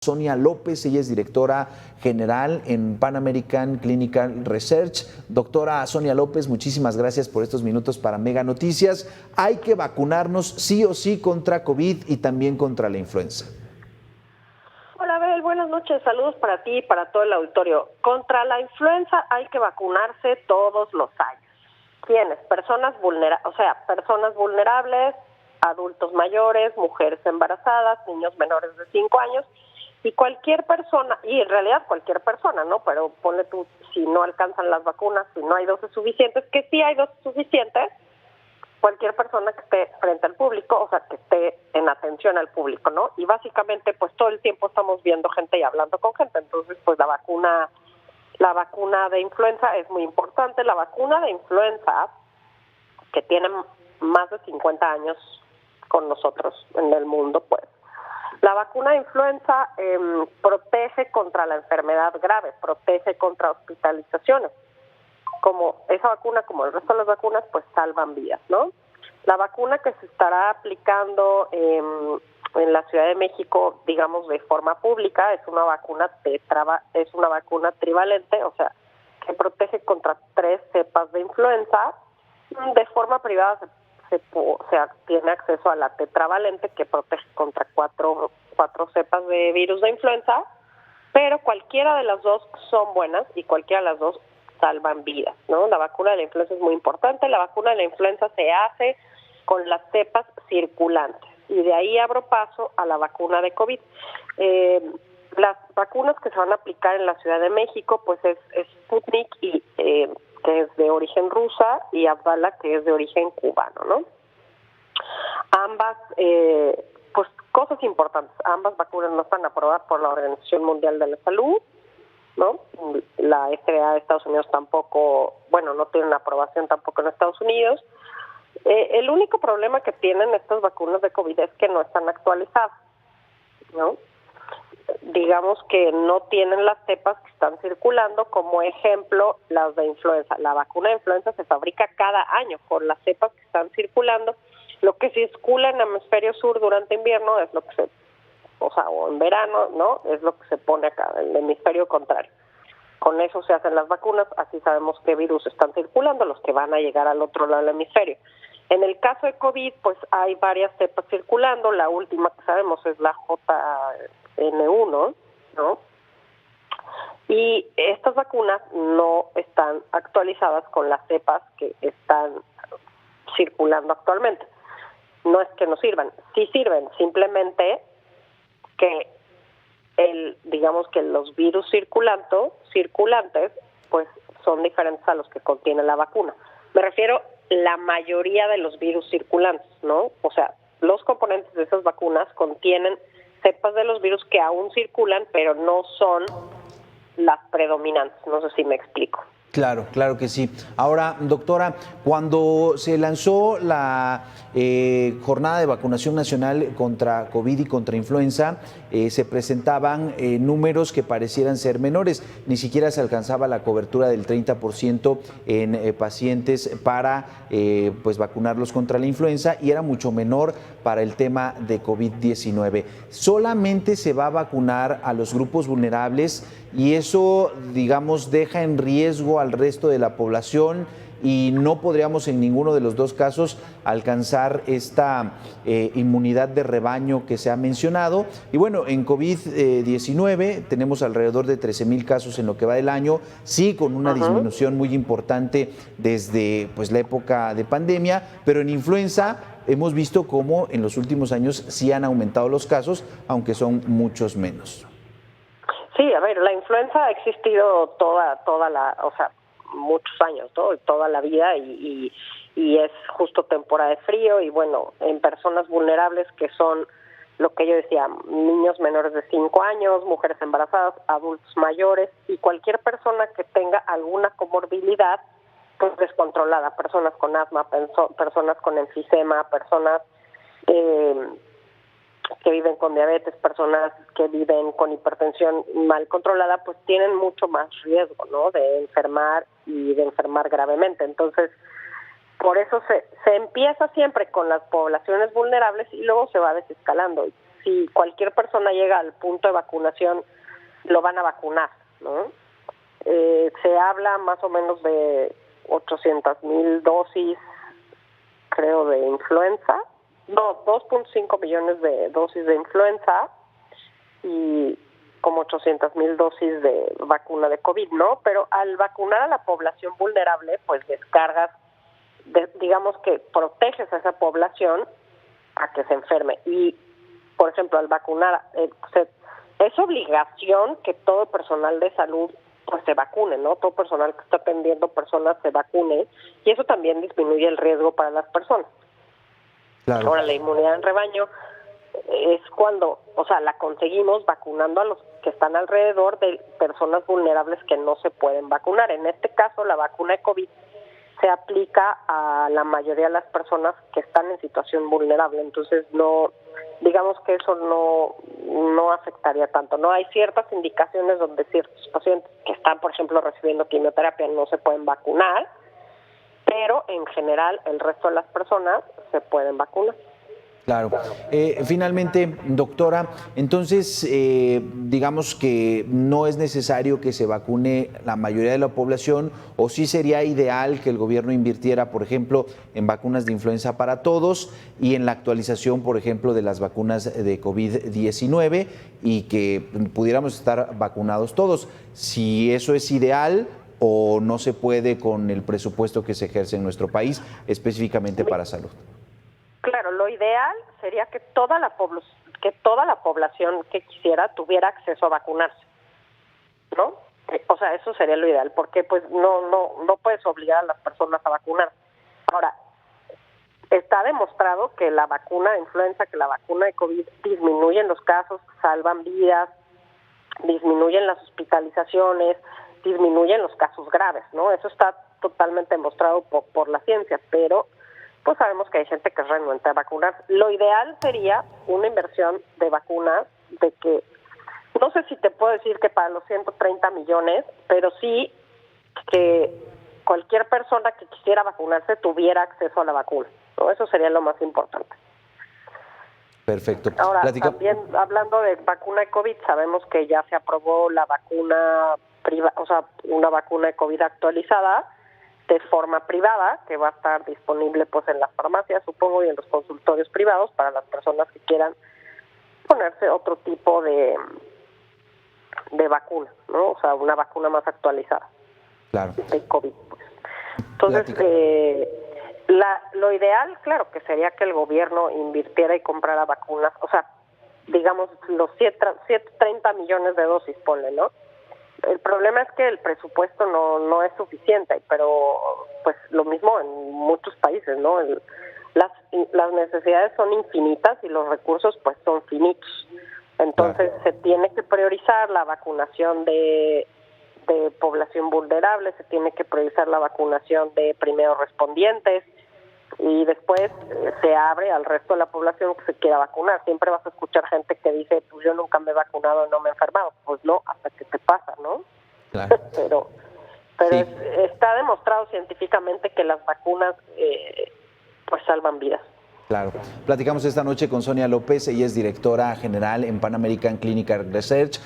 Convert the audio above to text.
Sonia López, ella es directora general en Pan American Clinical Research. Doctora Sonia López, muchísimas gracias por estos minutos para Mega Noticias. Hay que vacunarnos sí o sí contra COVID y también contra la influenza. Hola, Abel, buenas noches. Saludos para ti y para todo el auditorio. Contra la influenza hay que vacunarse todos los años. ¿Quiénes? Personas vulnerables, adultos mayores, mujeres embarazadas, niños menores de 5 años y cualquier persona, y en realidad cualquier persona, ¿no? Pero ponle tú, si no alcanzan las vacunas, si no hay dosis suficientes, que sí hay dosis suficientes, cualquier persona que esté frente al público, o sea, que esté en atención al público, ¿no? Y básicamente, pues todo el tiempo estamos viendo gente y hablando con gente, entonces, pues la vacuna de influenza es muy importante. La vacuna de influenza, que tiene más de 50 años con nosotros en el mundo, pues, la vacuna de influenza protege contra la enfermedad grave, protege contra hospitalizaciones. Como esa vacuna, como el resto de las vacunas, pues salvan vidas, ¿no? La vacuna que se estará aplicando en la Ciudad de México, digamos, de forma pública, es una vacuna trivalente, o sea, que protege contra 3 cepas de influenza. De forma privada se tiene acceso a la tetravalente, que protege contra 4 cepas de virus de influenza, pero cualquiera de las dos son buenas y cualquiera de las dos salvan vidas, ¿no? La vacuna de la influenza es muy importante. La vacuna de la influenza se hace con las cepas circulantes y de ahí abro paso a la vacuna de COVID. Las vacunas que se van a aplicar en la Ciudad de México, pues es Sputnik, y que es de origen rusa, y Abdala, que es de origen cubano, ¿no? Ambas, pues cosas importantes, ambas vacunas no están aprobadas por la Organización Mundial de la Salud, ¿no? La FDA de Estados Unidos tampoco, no tiene una aprobación tampoco en Estados Unidos. El único problema que tienen estas vacunas de COVID es que no están actualizadas, ¿no? Digamos que no tienen las cepas que están circulando, como ejemplo las de influenza. La vacuna de influenza se fabrica cada año con las cepas que están circulando. Lo que circula en el hemisferio sur durante invierno es lo que o en verano, ¿no? Es lo que se pone acá, en el hemisferio contrario. Con eso se hacen las vacunas, así sabemos qué virus están circulando, los que van a llegar al otro lado del hemisferio. En el caso de COVID, pues hay varias cepas circulando. La última que sabemos es la JN1, ¿no? Y estas vacunas no están actualizadas con las cepas que están circulando actualmente. No es que no sirvan, sí sirven, simplemente que digamos que los virus circulantes, pues son diferentes a los que contiene la vacuna. Me refiero la mayoría de los virus circulantes, ¿no? O sea, los componentes de esas vacunas contienen cepas de los virus que aún circulan, pero no son las predominantes. No sé si me explico. Claro, claro que sí. Ahora, doctora, cuando se lanzó la jornada de vacunación nacional contra COVID y contra influenza, se presentaban números que parecieran ser menores. Ni siquiera se alcanzaba la cobertura del 30% en pacientes para pues vacunarlos contra la influenza, y era mucho menor para el tema de COVID-19. Solamente se va a vacunar a los grupos vulnerables, y eso, digamos, deja en riesgo al resto de la población, y no podríamos en ninguno de los dos casos alcanzar esta inmunidad de rebaño que se ha mencionado. Y bueno, en COVID-19 tenemos alrededor de 13,000 casos en lo que va del año, sí, con una disminución muy importante desde pues la época de pandemia, pero en influenza hemos visto cómo en los últimos años sí han aumentado los casos, aunque son muchos menos. Sí, a ver, la influenza ha existido muchos años, ¿no? Toda la vida, y es justo temporada de frío, y bueno, en personas vulnerables, que son lo que yo decía, niños menores de 5 años, mujeres embarazadas, adultos mayores y cualquier persona que tenga alguna comorbilidad pues descontrolada, personas con asma, personas con enfisema, personas que viven con diabetes, personas que viven con hipertensión mal controlada, pues tienen mucho más riesgo, ¿no?, de enfermar, y de enfermar gravemente. Entonces, por eso se empieza siempre con las poblaciones vulnerables y luego se va desescalando. si cualquier persona llega al punto de vacunación, lo van a vacunar, ¿no? Se habla más o menos de 800,000 dosis, creo, de influenza, no, 2.5 millones de dosis de influenza y como 800,000 dosis de vacuna de COVID, ¿no? Pero al vacunar a la población vulnerable, pues descargas, digamos que proteges a esa población a que se enferme. Y, por ejemplo, al vacunar, es obligación que todo personal de salud pues se vacune, ¿no? Todo personal que está atendiendo personas se vacune, y eso también disminuye el riesgo para las personas. Claro. Ahora, la inmunidad en rebaño es cuando, o sea, la conseguimos vacunando a los que están alrededor de personas vulnerables que no se pueden vacunar. En este caso, la vacuna de COVID se aplica a la mayoría de las personas que están en situación vulnerable, entonces no, digamos que eso no afectaría tanto. No hay ciertas indicaciones donde ciertos pacientes que están, por ejemplo, recibiendo quimioterapia no se pueden vacunar, pero en general el resto de las personas se pueden vacunar. Claro. Finalmente, doctora, entonces, digamos que no es necesario que se vacune la mayoría de la población, o sí sería ideal que el gobierno invirtiera, por ejemplo, en vacunas de influenza para todos y en la actualización, por ejemplo, de las vacunas de COVID-19 y que pudiéramos estar vacunados todos. Si eso es ideal o no se puede con el presupuesto que se ejerce en nuestro país, específicamente para salud. Claro, lo ideal sería que toda la población que quisiera tuviera acceso a vacunarse, ¿no? O sea, eso sería lo ideal, porque pues no puedes obligar a las personas a vacunar. Ahora, está demostrado que la vacuna de influenza, que la vacuna de COVID disminuyen los casos, salvan vidas, disminuyen las hospitalizaciones, disminuyen los casos graves, ¿no? Eso está totalmente demostrado por la ciencia, pero pues sabemos que hay gente que es renuente a vacunar. Lo ideal sería una inversión de vacunas de que, no sé si te puedo decir que para los 130 millones, pero sí que cualquier persona que quisiera vacunarse tuviera acceso a la vacuna, ¿no? Eso sería lo más importante. Perfecto. Ahora, también hablando de vacuna de COVID, sabemos que ya se aprobó la vacuna o sea, una vacuna de COVID actualizada de forma privada, que va a estar disponible pues en las farmacias, supongo, y en los consultorios privados para las personas que quieran ponerse otro tipo de vacuna, ¿no? O sea, una vacuna más actualizada. Claro. De COVID, pues. Entonces, lo ideal, claro, que sería que el gobierno invirtiera y comprara vacunas, o sea, digamos, los 130 millones de dosis, ponle, ¿no? El problema es que el presupuesto no es suficiente, pero pues lo mismo en muchos países, ¿no? Las necesidades son infinitas y los recursos pues son finitos. Entonces se tiene que priorizar la vacunación de población vulnerable, se tiene que priorizar la vacunación de primeros respondientes y después se abre al resto de la población que se quiera vacunar. Siempre vas a escuchar gente que dice, pues yo nunca me he vacunado y no me he enfermado. Pues no, hasta que te pasa, ¿no? Claro. Pero sí. Está demostrado científicamente que las vacunas pues salvan vidas. Claro. Platicamos esta noche con Sonia López, ella es directora general en Pan American Clinical Research.